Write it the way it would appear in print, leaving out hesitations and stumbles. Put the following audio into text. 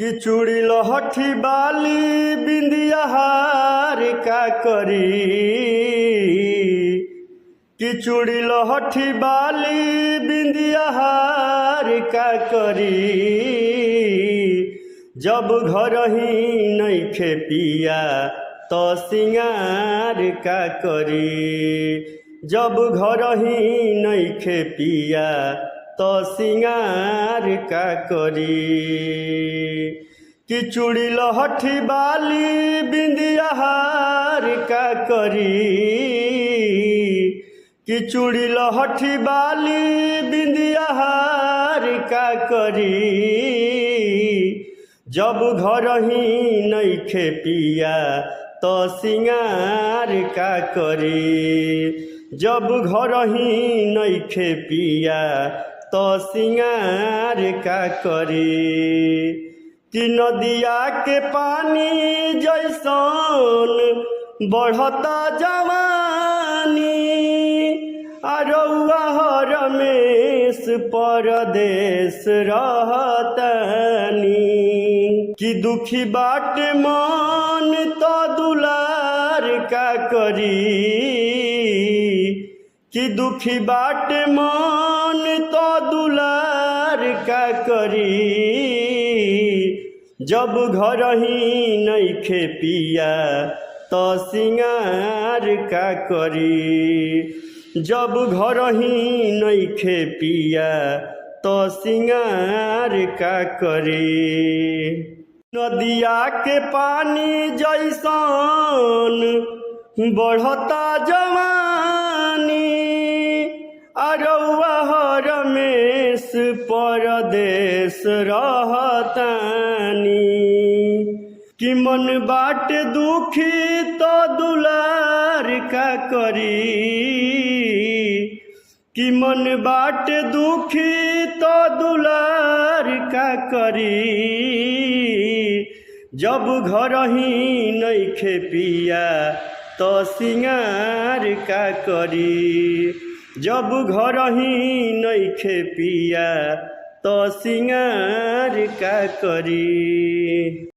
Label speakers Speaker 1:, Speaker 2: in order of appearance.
Speaker 1: कि चूड़ी लहठी बाली बिंदिया हार का करी। कि चूड़ी लहठी बाली बिंदिया हार का करी। जब घर ही नइखे पिया तो सिंगार का करी। जब घर ही नइखे पिया तो सिंगार का करी। कि चूड़ी लहठी बाली बिंदिया हार का करी। कि चूड़ी लहठी बाली बिंदिया हार का करी। जब घर ही नइखे पिया तो सिंगार का करी। जब घर ही नइखे पिया तो सिंगार का करी। कि नदिया के पानी जैसन बढ़ता जवानी। अरौआ रमेश परदेश रहतनी। कि दुखी बाट मन तो दुलार का करी। कि दुखी बाट मन तो दुलार का करी। जब घर ही नइखे पिया तो सिंगार का करी। जब घर ही नइखे पिया तो सिंगार का करी। नदिया के पानी जैसन बढ़ता जवानी। अरौआ रमेश परदेश रहतनी। कि मन बाट दुखी तो दुलार का करी। कि मन बाट दुखी तो दुलार का करी। जब घर ही नइखे पिया तो सिंगार का करी। जब घर ही नइखे पिया तो सिंगार का करी।